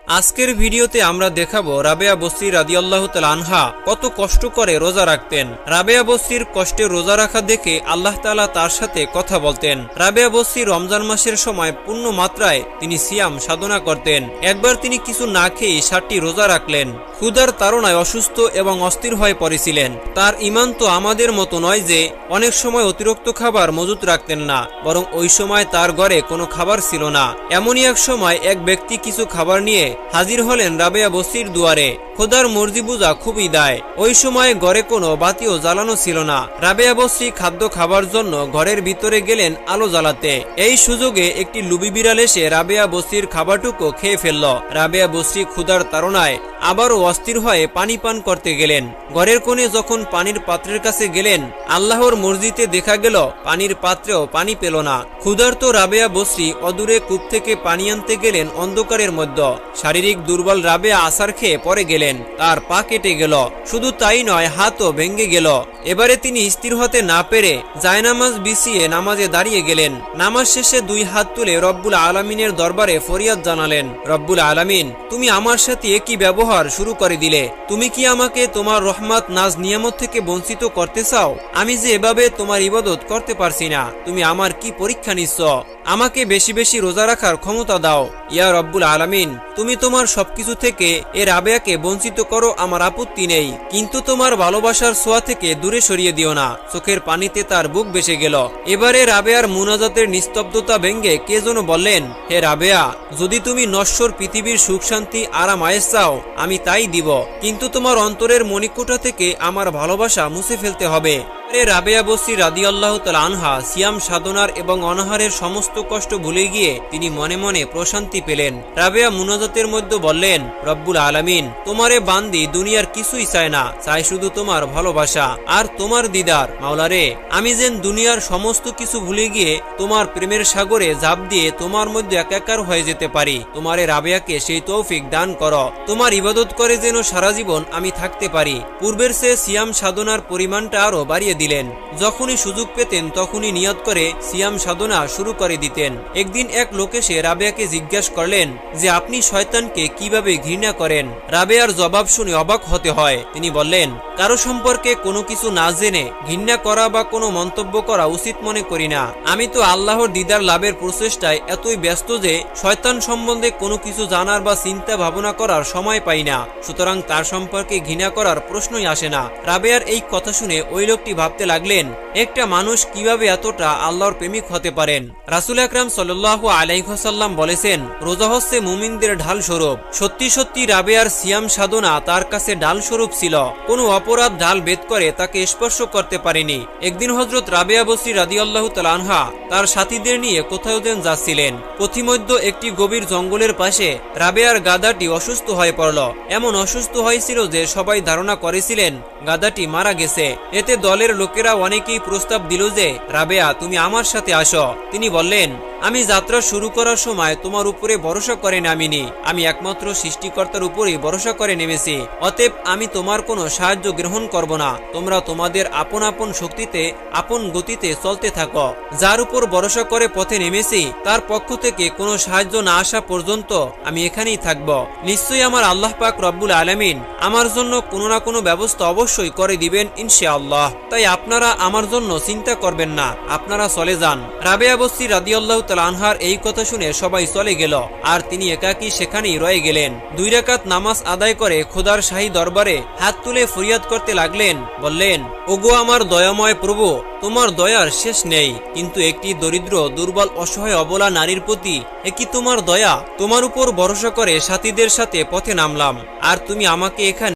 আজকের ভিডিওতে আমরা দেখাবো রাবেয়া বসরি রাদিয়াল্লাহু তাআলা আনহা কত কষ্ট করে রোজা রাখতেন। রাবেয়া বসরির কষ্টে রোজা রাখা দেখে আল্লাহ তাআলা তার সাথে কথা বলতেন। রাবেয়া বসরি রমজান মাসের সময় পূর্ণ মাত্রায় তিনি সিয়াম সাধনা করতেন। একবার তিনি কিছু না খেয়ে 7টি রোজা রাখলেন। ক্ষুধার তাড়নায় অসুস্থ এবং অস্থির হয়ে পড়েছিলেন। তার ঈমান তো আমাদের মতো নয় যে অনেক সময় অতিরিক্ত খাবার মজুত রাখতেন না, বরং ওই সময় তার ঘরে কোনো খাবার ছিল না। এমনই এক সময় এক ব্যক্তি কিছু খাবার নিয়ে হাজির হলেন রাবেয়া বসরির দুয়ারে। খোদার মর্জি বুঝা খুবই দায়। ওই সময় ঘরে কোনো বাতিও জ্বালানো ছিল না। রাবেয়া বসরি খাদ্য খাবার জন্য ঘরের ভিতরে গেলেন আলো জ্বালাতে। এই সুযোগে একটি লুবি বিড়াল এসে রাবেয়া বসরির খাবারটুকু খেয়ে ফেলল। রাবেয়া বসরি ক্ষুধার তাড়নায় আবারও অস্থির হয়ে পানি পান করতে গেলেন। ঘরের কোণে যখন পানির পাত্রের কাছে গেলেন, আল্লাহর মর্জিতে দেখা গেল পানির পাত্রেও পানি পেল না। ক্ষুধার্ত রাবেয়া বসরি অদূরে কূপ থেকে পানি আনতে গেলেন অন্ধকারের মধ্যে। শারীরিক দুর্বল রাবেয়া আছাড় খেয়ে পড়ে গেলেন। তার পা কেটে গেল। শুধু তাই নয়, হাতও ভেঙে গেল। এবারে তিনি স্থির হতে না পেরে জায়নামাজ বিছিয়ে নামাজে দাঁড়িয়ে গেলেন। নামাজ শেষে 2 হাত তুলে রব্বুল আলামিনের দরবারে ফরিয়াদ জানালেন, রব্বুল আলামিন, তুমি আমার সাথে একই ব্যবহার শুরু করে দিলে। তুমি কি আমাকে তোমার রহমত নাজ নিয়ামত থেকে বঞ্চিত করতে চাও? আমি যে এভাবে তোমার ইবাদত করতে পারছি না, তুমি আমার কি পরীক্ষা নিচ্ছ? আমাকে বেশি বেশি রোজা রাখার ক্ষমতা দাও। ইয়া রব্বুল আলামিন, তুমি তোমার সবকিছু থেকে এ রাবেয়াকে বঞ্চিত করো, আমার আপত্তি নেই, কিন্তু তোমার ভালোবাসার ছোঁয়া থেকে দূরে সরিয়ে দিও না। চোখের পানিতে তার বুক ভেসে গেল। এবারে রাবেয়ার মুনাজাতের নিস্তব্ধতা ভেঙে কে যেন বললেন, হে রাবেয়া, যদি তুমি নশ্বর পৃথিবীর সুখ শান্তি আরাম আয়েশ চাও, আমি তাই দিব, কিন্তু তোমার অন্তরের মণিকোঠা থেকে আমার ভালোবাসা মুছে ফেলতে হবে। রাবেয়া বসরি রাদিয়াল্লাহু তাআলা আনহা সিয়াম সাধনার এবং অনাহারের সমস্ত কষ্ট ভুলে গিয়ে তিনি মনে মনে প্রশান্তি পেলেন। রাবেয়া মুনাজাতের মধ্যে বললেন, রব্বুল আলামিন, তোমারে বান্দি দুনিয়ার কিছুই চায় না, চাই শুধু তোমার ভালোবাসা আর তোমার দিদার। মাওলারে, আমি যেন দুনিয়ার সমস্ত কিছু ভুলে গিয়ে তোমার প্রেমের সাগরে ঝাঁপ দিয়ে তোমার মধ্যে একাকার হয়ে যেতে পারি। তোমারে রাবেয়াকে সেই তৌফিক দান করো। তোমার ইবাদত করে যেন সারা জীবন আমি থাকতে পারি। পূর্বের চেয়ে সিয়াম সাধনার পরিমাণটা আরো বাড়িয়ে দিলেন। যখনই সুযোগ পেতেন তখনই নিয়ত করে সিয়াম সাধনা শুরু করে দিতেন। একদিন এক লোক এসে রাবেয়াকে জিজ্ঞাসা করলেন যে আপনি শয়তানকে কিভাবে ঘৃণা করেন? রাবেয়ার জবাব শুনে অবাক হতে হয়। তিনি বললেন, কারো সম্পর্কে কোনো কিছু না জেনে ঘৃণা করা বা কোনো মন্তব্য করা উচিত মনে করি না। আমি তো আল্লাহর দিদার লাভের প্রচেষ্টায় এতই ব্যস্ত যে শয়তান সম্বন্ধে কোনো কিছু জানার বা চিন্তা ভাবনা করার সময় পাই না। সুতরাং তার সম্পর্কে ঘৃণা করার প্রশ্নই আসে না। রাবেয়ার এই কথা শুনে ওই লোকটি ভাবতে লাগলেন, একটা মানুষ কিভাবে এতটা আল্লাহর প্রেমিক হতে পারেন? রাসূল আকরাম সাল্লাল্লাহু আলাইহি ওয়াসাল্লাম বলেছেন, রোজা হচ্ছে মুমিনদের ঢাল স্বরূপ। সত্যি সত্যি রাবেয়ার সিয়াম সাধনা তার কাছে ঢাল স্বরূপ ছিল। কোনো অপরাধ ঢাল ভেদ করে তাকে স্পর্শ করতে পারেনি। একদিন হযরত রাবেয়া বসরি রাদিয়াল্লাহু তাআলা আনহা তার সাথীদের নিয়ে কোথাও যেন যাচ্ছিলেন। পথিমধ্যে একটি গভীর জঙ্গলের পাশে রাবেয়ার গাধাটি অসুস্থ হয়ে পড়ল। এমন অসুস্থ হয়েছিল যে সবাই ধারণা করেছিলেন গাধাটি মারা গেছে। এতে দলের লোকেরা অনেকেই প্রস্তাব দিল যে, রাবেয়া, তুমি আমার সাথে আসো। তিনি বললেন, আমি যাত্রা শুরু করার সময় তোমার উপরে ভরসা করে নামিনি, আমি একমাত্র সৃষ্টিকর্তার উপরেই ভরসা করে নেমেছি। অতএব আমি তোমার কোনো সাহায্য গ্রহণ করব না। তোমরা তোমাদের আপন আপন শক্তিতে আপন গতিতে চলতে থাকো। যার উপর ভরসা করে পথে নেমেছি তার পক্ষ থেকে কোনো সাহায্য না আসা পর্যন্ত আমি এখানেই থাকব। নিশ্চয়ই আমার আল্লাহ পাক রব্বুল আলামিন আমার জন্য কোনো না কোনো ব্যবস্থা অবশ্যই করে দিবেন ইনশাআল্লাহ। তাই আপনারা আমার জন্য চিন্তা করবেন না, আপনারা চলে যান। রাবেয়া বসরি রাদিয়াল্লাহু তাআলা আনহার এই কথা শুনে সবাই চলে গেল, আর তিনি একাকী সেখানেই রয়ে গেলেন। 2 রাকাত নামাজ আদায় করে খোদার শাহী দরবারে হাত তুলে ফরিয়াদ করতে লাগলেন। বললেন, ওগো আমার দয়াময় প্রভু, তোমার দয়ার শেষ নেই, কিন্তু একটি দরিদ্র দুর্বল অসহায় অবলা নারীর প্রতি একই তোমার দয়া। তোমার উপর ভরসা করে সাথীদের সাথে পথে নামলাম, আর তুমি আমাকে এখানে